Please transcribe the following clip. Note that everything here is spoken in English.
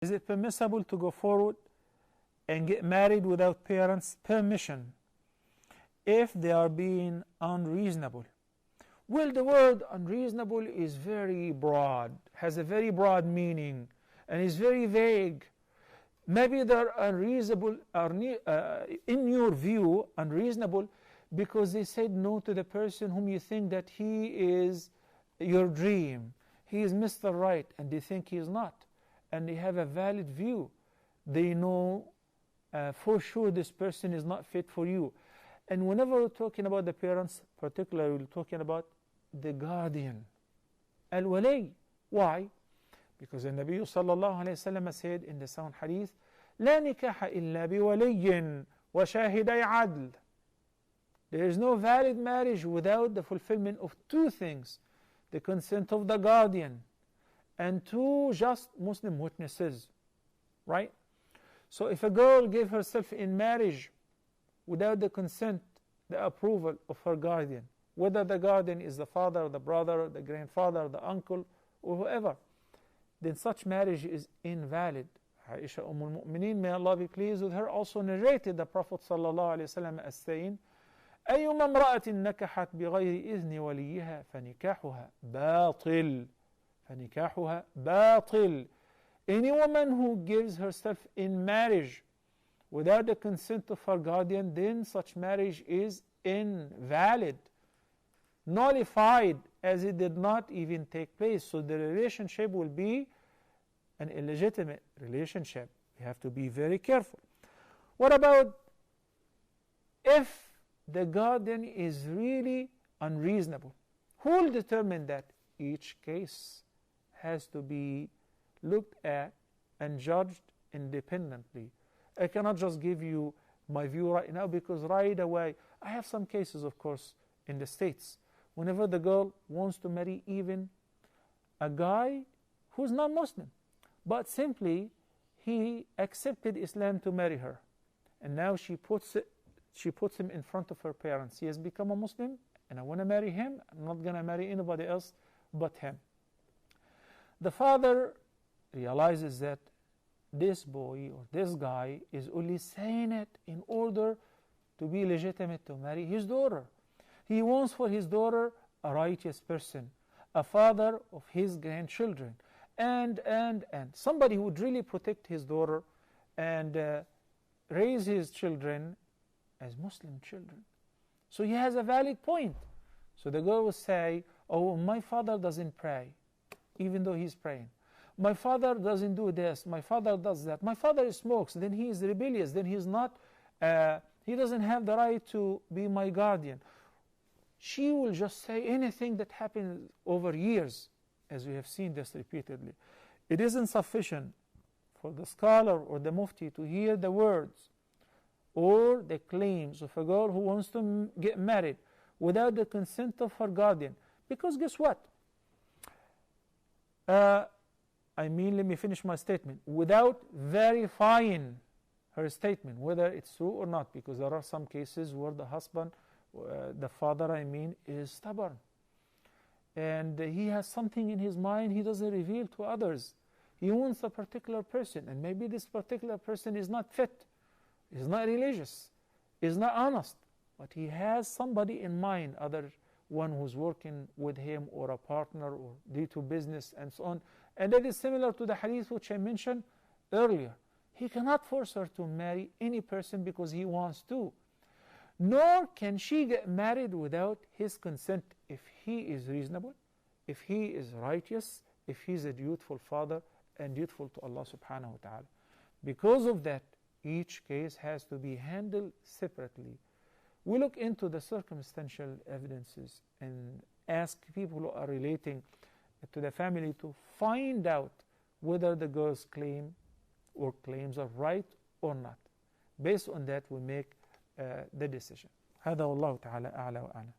Is it permissible to go forward and get married without parents' permission if they are being unreasonable? Well, the word unreasonable is very broad, has a very broad meaning, and is very vague. Maybe they're unreasonable, in your view, unreasonable because they said no to the person whom you think that he is your dream. He is Mr. Right, and they think he is not. And they have a valid view. They know for sure this person is not fit for you. And whenever we're talking about the parents, particularly we're talking about the guardian, al-wali. Why? Because the Nabi sallallahu alayhi wa sallam said in the sound hadith, لا نكاح إلا بولي وشاهدي عدل. There is no valid marriage without the fulfillment of two things: the consent of the guardian and two just Muslim witnesses. Right? So if a girl gave herself in marriage without the consent, the approval of her guardian, whether the guardian is the father, the brother, the grandfather, the uncle, or whoever, then such marriage is invalid. Aisha al-Mu'mineen, may Allah be pleased with her, also narrated the Prophet sallallahu alaihi wasallam as saying, أيما امرأة نكحت بغير إذن وليها فنكاحها باطل. فنكاحها باطل. Any woman who gives herself in marriage without the consent of her guardian, then such marriage is invalid, nullified, as it did not even take place. So the relationship will be an illegitimate relationship. We have to be very careful. What about if the guardian is really unreasonable? Who will determine that? Each case has to be looked at and judged independently. I cannot just give you my view right now, because right away, I have some cases, of course, in the States. Whenever the girl wants to marry even a guy who's not Muslim, but simply he accepted Islam to marry her, and now she puts him in front of her parents. He has become a Muslim, and I want to marry him. I'm not going to marry anybody else but him. The father realizes that this boy or this guy is only saying it in order to be legitimate to marry his daughter. He wants for his daughter a righteous person, a father of his grandchildren, and somebody who would really protect his daughter and raise his children as Muslim children. So he has a valid point. So the girl will say, oh, my father doesn't pray, even though he's praying. My father doesn't do this, my father does that. My father smokes, then he is rebellious, then he's not, he doesn't have the right to be my guardian. She will just say anything that happened over years, as we have seen this repeatedly. It isn't sufficient for the scholar or the mufti to hear the words or the claims of a girl who wants to get married without the consent of her guardian. Because guess what? Let me finish my statement. Without verifying her statement, whether it's true or not, because there are some cases where the husband, the father, is stubborn. And he has something in his mind he doesn't reveal to others. He wants a particular person, and maybe this particular person is not fit, is not religious, is not honest, but he has somebody in mind, other one who's working with him, or a partner, or due to business and so on. And that is similar to the hadith which I mentioned earlier. He cannot force her to marry any person because he wants to. Nor can she get married without his consent if he is reasonable, if he is righteous, if he is a dutiful father and dutiful to Allah subhanahu wa ta'ala. Because of that, each case has to be handled separately. We look into the circumstantial evidences and ask people who are relating to the family to find out whether the girl's claim or claims are right or not. Based on that, we make the decision. هذا والله تعالى أعلى وأعلم.